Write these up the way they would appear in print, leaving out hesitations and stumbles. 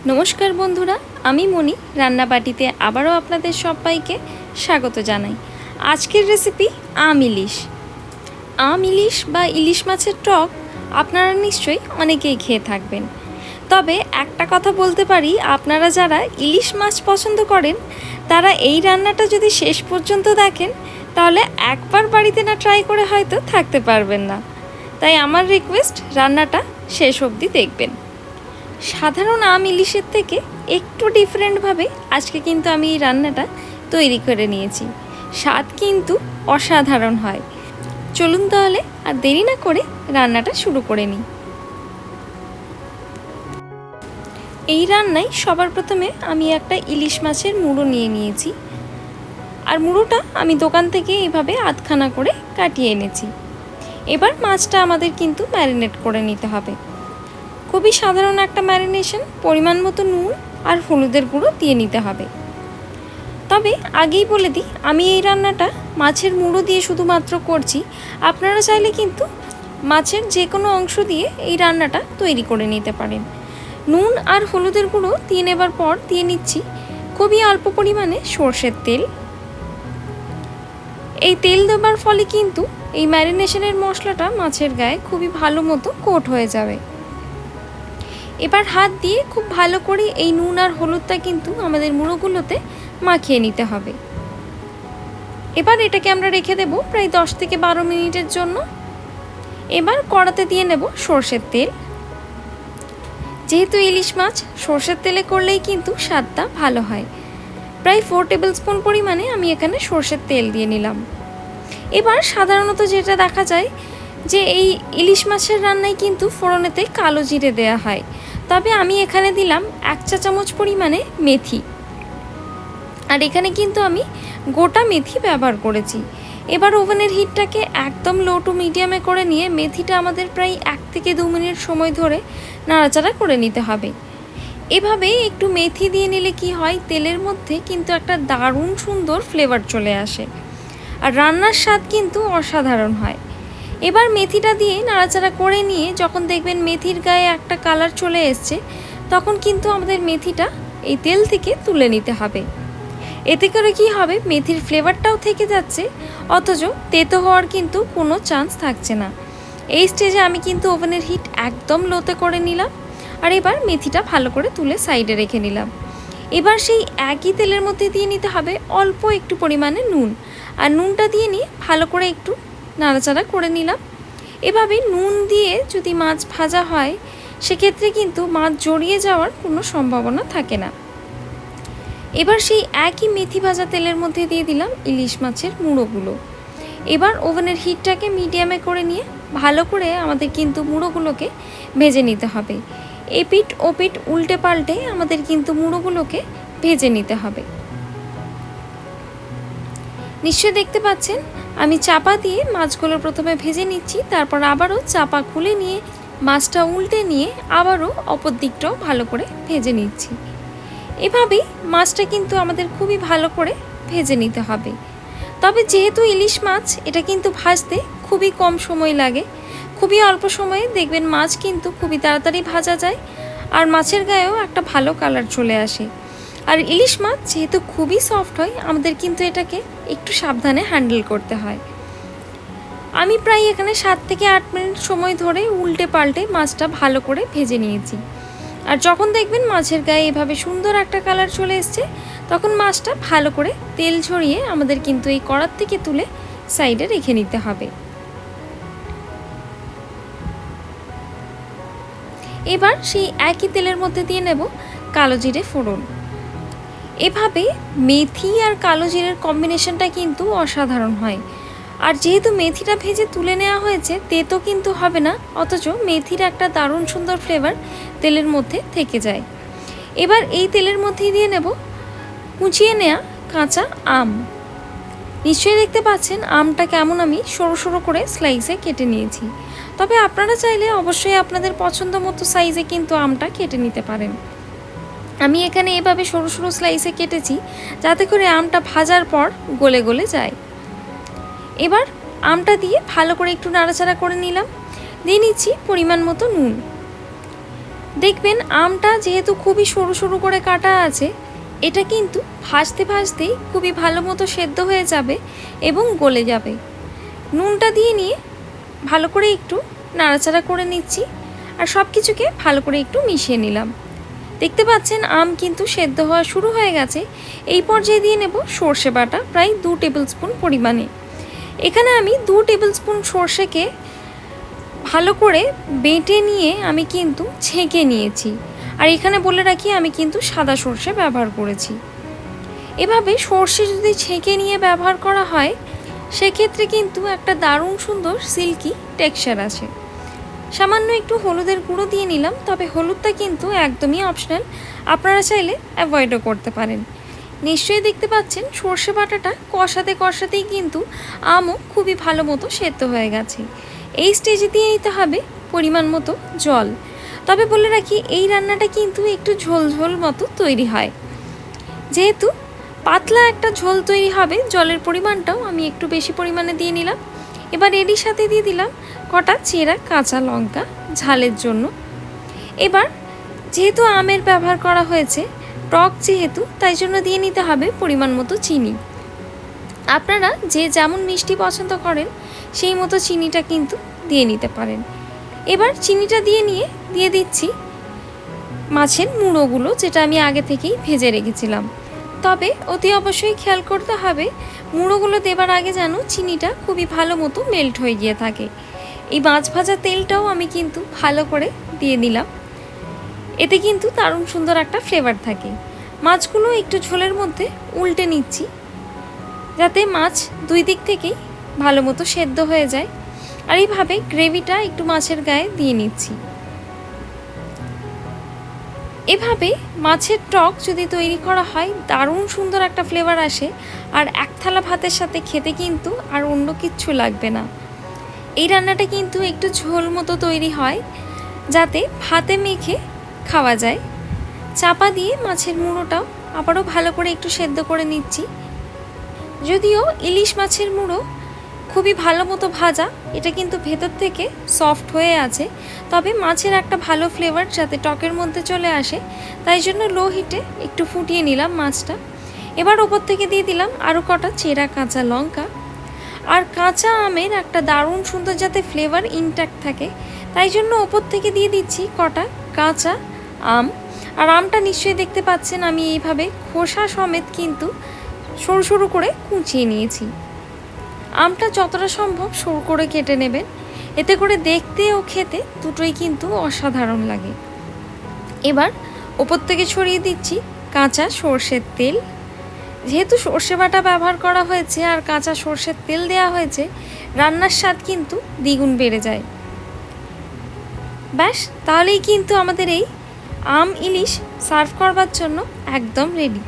নমস্কার বন্ধুরা, আমি মনি রান্নাবাটিতে আবারও আপনাদের সবাইকে স্বাগত জানাই। আজকের রেসিপি আম ইলিশ বা ইলিশ মাছের টক আপনারা নিশ্চয়ই অনেকেই খেয়ে থাকবেন। তবে একটা কথা বলতে পারি, আপনারা যারা ইলিশ মাছ পছন্দ করেন তারা এই রান্নাটা যদি শেষ পর্যন্ত দেখেন তাহলে একবার বাড়িতে না ট্রাই করে হয়তো থাকতে পারবেন না। তাই আমার রিকোয়েস্ট, রান্নাটা শেষ অবধি দেখবেন। সাধারণ আম ইলিশের থেকে একটু ডিফারেন্টভাবে আজকে কিন্তু আমি এই রান্নাটা তৈরি করে নিয়েছি। স্বাদ কিন্তু অসাধারণ হয়। চলুন তাহলে আর দেরি না করে রান্নাটা শুরু করে নিই। এই রান্নায় সবার প্রথমে আমি একটা ইলিশ মাছের মুড়ো নিয়ে নিয়েছি, আর মুড়োটা আমি দোকান থেকে এইভাবে আধখানা করে কাটিয়ে এনেছি। এবার মাছটা আমাদের কিন্তু ম্যারিনেট করে নিতে হবে। খুবই সাধারণ একটা ম্যারিনেশন, পরিমাণ মতো নুন আর হলুদের গুঁড়ো দিয়ে নিতে হবে। তবে আগেই বলে দিই, আমি এই রান্নাটা মাছের মুড়ো দিয়ে শুধুমাত্র করছি। আপনারা চাইলে কিন্তু মাছের যে কোনো অংশ দিয়ে এই রান্নাটা তৈরি করে নিতে পারেন। নুন আর হলুদের গুঁড়ো দিয়ে নেবার পর দিয়ে নিচ্ছি খুবই অল্প পরিমাণে সর্ষের তেল। এই তেল দেবার ফলে কিন্তু এই ম্যারিনেশনের মশলাটা মাছের গায়ে খুবই ভালো মতো কোট হয়ে যাবে। এবার হাত দিয়ে খুব ভালো করে এই নুন আর হলুদটা কিন্তু আমাদের মুড়োগুলোতে মাখিয়ে নিতে হবে। এবার এটাকে আমরা রেখে দেব প্রায় 10 থেকে 12 মিনিটের জন্য। এবার কড়াতে দিয়ে নেব সর্ষের তেল। যেহেতু ইলিশ মাছ সর্ষের তেলে করলেই কিন্তু স্বাদটা ভালো হয়। প্রায় 4 টেবিল স্পুন পরিমাণে আমি এখানে সর্ষের তেল দিয়ে নিলাম। এবার সাধারণত যেটা দেখা যায় যে এই ইলিশ মাছের রান্নায় কিন্তু ফোড়নেতে কালো জিরে দেওয়া হয়, তবে আমি এখানে দিলাম 1 চা চামচ পরিমাণে মেথি, আর এখানে কিন্তু আমি গোটা মেথি ব্যবহার করেছি। এবার ওভেনের হিটটাকে একদম লো টু মিডিয়ামে করে নিয়ে মেথিটা আমাদের প্রায় 1 থেকে 2 মিনিট সময় ধরে নাড়াচাড়া করে নিতে হবে। এভাবে একটু মেথি দিয়ে নিলে কি হয়, তেলের মধ্যে কিন্তু একটা দারুণ সুন্দর ফ্লেভার চলে আসে, আর রান্নার স্বাদ কিন্তু অসাধারণ হয়। এবার মেথিটা দিয়ে নাড়াচাড়া করে নিয়ে যখন দেখবেন মেথির গায়ে একটা কালার চলে এসছে, তখন কিন্তু আমাদের মেথিটা এই তেল থেকে তুলে নিতে হবে। এতে করে কি হবে, মেথির ফ্লেভারটাও থেকে যাচ্ছে, অথচ তেতো হওয়ার কিন্তু কোনো চান্স থাকছে না। এই স্টেজে আমি কিন্তু ওভেনের হিট একদম লোতে করে নিলাম, আর এবার মেথিটা ভালো করে তুলে সাইডে রেখে নিলাম। এবার সেই একই তেলের মধ্যে দিয়ে নিতে হবে অল্প একটু পরিমাণে নুন, আর নুনটা দিয়ে নিয়ে ভালো করে একটু নাড়াচাড়া করে নিলাম। এভাবে নুন দিয়ে যদি মাছ ভাজা হয় সেক্ষেত্রে কিন্তু মাছ জড়িয়ে যাওয়ার কোনো সম্ভাবনা থাকে না। এবার সেই একই মেথি ভাজা তেলের মধ্যে দিয়ে দিলাম ইলিশ মাছের মুড়োগুলো। এবার ওভেনের হিটটাকে মিডিয়ামে করে নিয়ে ভালো করে আমাদের কিন্তু মুড়োগুলোকে ভেজে নিতে হবে। এপিঠ ওপিঠ উল্টে পাল্টে আমাদের কিন্তু মুড়োগুলোকে ভেজে নিতে হবে। নিশ্চয়ই দেখতে পাচ্ছেন আমি চাপা দিয়ে মাছগুলো প্রথমে ভেজে নিচ্ছি, তারপর আবারও চাপা খুলে নিয়ে মাছটা উল্টে নিয়ে আবারও অপর দিকটাও ভালো করে ভেজে নিচ্ছি। এভাবেই মাছটা কিন্তু আমাদের খুবই ভালো করে ভেজে নিতে হবে। তবে যেহেতু ইলিশ মাছ, এটা কিন্তু ভাজতে খুবই কম সময় লাগে। খুবই অল্প সময়ে দেখবেন মাছ কিন্তু খুবই তাড়াতাড়ি ভাজা যায়, আর মাছের গায়েও একটা ভালো কালার চলে আসে। আর ইলিশ মাছ যেহেতু খুবই সফট হয়, আমাদের কিন্তু এটাকে একটু সাবধানে হ্যান্ডেল করতে হয়। আমি প্রায় এখানে 7 থেকে 8 মিনিট সময় ধরে উল্টে পাল্টে মাছটা ভালো করে ভেজে নিয়েছি। আর যখন দেখবেন মাছের গায়ে এভাবে সুন্দর একটা কালার চলে এসছে, তখন মাছটা ভালো করে তেল ঝরিয়ে আমাদের কিন্তু এই কড়ার থেকে তুলে সাইডে রেখে নিতে হবে। এবার সেই একই তেলের মধ্যে দিয়ে নেব কালো জিরে ফোড়ন। এভাবে মেথি আর কালো জিরের কম্বিনেশনটা কিন্তু অসাধারণ হয়। আর যেহেতু মেথিটা ভেজে তুলে নেওয়া হয়েছে, তেতো কিন্তু হবে না, অথচ মেথির একটা দারুণ সুন্দর ফ্লেভার তেলের মধ্যে থেকে যায়। এবার এই তেলের মধ্যেই দিয়ে নেব কুচিয়ে নেওয়া কাঁচা আম। নিশ্চয়ই দেখতে পাচ্ছেন আমটা কেমন আমি সরু সরু করে স্লাইসে কেটে নিয়েছি। তবে আপনারা চাইলে অবশ্যই আপনাদের পছন্দ মতো সাইজে কিন্তু আমটা কেটে নিতে পারেন। আমি এখানে এভাবে সরু সরু স্লাইসে কেটেছি যাতে করে আমটা ভাজার পর গলে গলে যায়। এবার আমটা দিয়ে ভালো করে একটু নাড়াচাড়া করে নিলাম। দিয়ে নিচ্ছি পরিমাণ মতো নুন। দেখবেন আমটা যেহেতু খুবই সরু সরু করে কাটা আছে, এটা কিন্তু ভাজতে ভাজতেই খুবই ভালো মতো সেদ্ধ হয়ে যাবে এবং গলে যাবে। নুনটা দিয়ে নিয়ে ভালো করে একটু নাড়াচাড়া করে নিচ্ছি আর সব কিছুকে ভালো করে একটু মিশিয়ে নিলাম। দেখতে পাচ্ছেন আম কিন্তু সেদ্ধ হওয়া শুরু হয়ে গেছে। এই পর্যায়ে দিয়ে নেব সর্ষে বাটা প্রায় 2 টেবিল স্পুন পরিমাণে। এখানে আমি 2 টেবিল স্পুন সর্ষেকে ভালো করে বেটে নিয়ে আমি কিন্তু ছেঁকে নিয়েছি। আর এখানে বলে রাখি আমি কিন্তু সাদা সর্ষে ব্যবহার করেছি। এভাবে সর্ষে যদি ছেঁকে নিয়ে ব্যবহার করা হয় সেক্ষেত্রে কিন্তু একটা দারুণ সুন্দর সিল্কি টেক্সচার আছে। সামান্য একটু হলুদের গুঁড়ো দিয়ে নিলাম, তবে হলুদটা কিন্তু একদমই অপশনাল, আপনারা চাইলে অ্যাভয়েডও করতে পারেন। নিশ্চয়ই দেখতে পাচ্ছেন সর্ষে বাটাটা কষাতে কষাতেই কিন্তু আমও খুবই ভালো মতো সেদ্ধ হয়ে গেছে। এই স্টেজে দিয়ে নিতে হবে পরিমাণ মতো জল। তবে বলে রাখি এই রান্নাটা কিন্তু একটু ঝোল ঝোল মতো তৈরি হয়। যেহেতু পাতলা একটা ঝোল তৈরি হবে, জলের পরিমাণটাও আমি একটু বেশি পরিমাণে দিয়ে নিলাম। এবার এরই সাথে দিয়ে দিলাম কটা চেরা কাঁচা লঙ্কা ঝালের জন্য। এবার যেহেতু আমের ব্যবহার করা হয়েছে, টক যেহেতু, তাই জন্য দিয়ে নিতে হবে পরিমাণ মতো চিনি। আপনারা যে যেমন মিষ্টি পছন্দ করেন সেই মতো চিনিটা কিন্তু দিয়ে নিতে পারেন। এবার চিনিটা দিয়ে দিচ্ছি মাছের মুড়োগুলো, যেটা আমি আগে থেকেই ভেজে রেখেছিলাম। তবে অতি অবশ্যই খেয়াল করতে হবে মুড়োগুলো দেবার আগে যেন চিনিটা খুবই ভালো মতো মেল্ট হয়ে গিয়ে থাকে। এই মাছ ভাজা তেলটাও আমি কিন্তু ভালো করে দিয়ে দিলাম, এতে কিন্তু দারুণ সুন্দর একটা ফ্লেভার থাকে। মাছগুলো একটু ঝোলের মধ্যে উল্টে নিচ্ছি যাতে মাছ দুই দিক থেকেই ভালো মতো সেদ্ধ হয়ে যায়। আর এইভাবে গ্রেভিটা একটু মাছের গায়ে দিয়ে নিচ্ছি। এভাবে মাছের টক যদি তৈরি করা হয় দারুণ সুন্দর একটা ফ্লেভার আসে, আর এক থালা ভাতের সাথে খেতে কিন্তু আর অন্য কিচ্ছু লাগবে না। এই রান্নাটা কিন্তু একটু ঝোল মতো তৈরি হয় যাতে ভাতে মেখে খাওয়া যায়। চাপা দিয়ে মাছের মুড়োটাও আবারও ভালো করে একটু সেদ্ধ করে নিচ্ছি। যদিও ইলিশ মাছের মুড়ো খুবই ভালো মতো ভাজা, এটা কিন্তু ভেতর থেকে সফট হয়ে আছে, তবে মাছের একটা ভালো ফ্লেভার যাতে টকের মধ্যে চলে আসে তাই জন্য লো হিটে একটু ফুটিয়ে নিলাম মাছটা। এবার ওপর থেকে দিয়ে দিলাম আরও কটা চেরা কাঁচা লঙ্কা। আর কাঁচা আমের একটা দারুণ সুন্দর যাতে ফ্লেভার ইনট্যাক্ট থাকে তাই জন্য ওপর থেকে দিয়ে দিচ্ছি কটা কাঁচা আম। আর আমটা নিশ্চয়ই দেখতে পাচ্ছেন আমি এইভাবে খোসা সমেত কিন্তু সরু সরু করে কুচিয়ে নিয়েছি। আমটা যতটা সম্ভব সরু করে কেটে নেবেন, এতে করে দেখতে ও খেতে দুটোই কিন্তু অসাধারণ লাগে। এবার ওপর থেকে ছড়িয়ে দিচ্ছি কাঁচা সর্ষের তেল। যেহেতু সর্ষে বাটা ব্যবহার করা হয়েছে আর কাঁচা সর্ষের তেল দেওয়া হয়েছে, রান্নার স্বাদ কিন্তু দ্বিগুণ বেড়ে যায়। ব্যাস, তাহলেই কিন্তু আমাদের এই আম ইলিশ সার্ভ করবার জন্য একদম রেডি।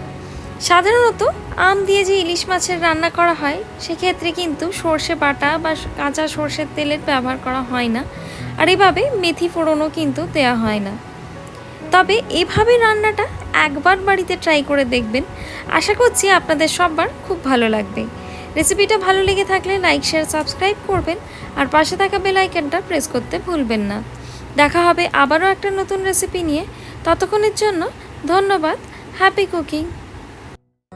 সাধারণত আম দিয়ে যে ইলিশ মাছের রান্না করা হয় সেক্ষেত্রে কিন্তু সর্ষে বাটা বা কাঁচা সর্ষের তেলের ব্যবহার করা হয় না, আর এভাবে মেথি ফোড়নও কিন্তু দেওয়া হয় না। তবে এভাবে রান্নাটা একবার বাড়িতে ট্রাই করে দেখবেন, আশা করছি আপনাদের সবার খুব ভালো লাগবে। রেসিপিটা ভালো লেগে থাকলে লাইক শেয়ার সাবস্ক্রাইব করবেন আর পাশে থাকা বেল আইকনটা প্রেস করতে ভুলবেন না। দেখা হবে আবারও একটা নতুন রেসিপি নিয়ে, ততক্ষণের জন্য ধন্যবাদ। Happy cooking.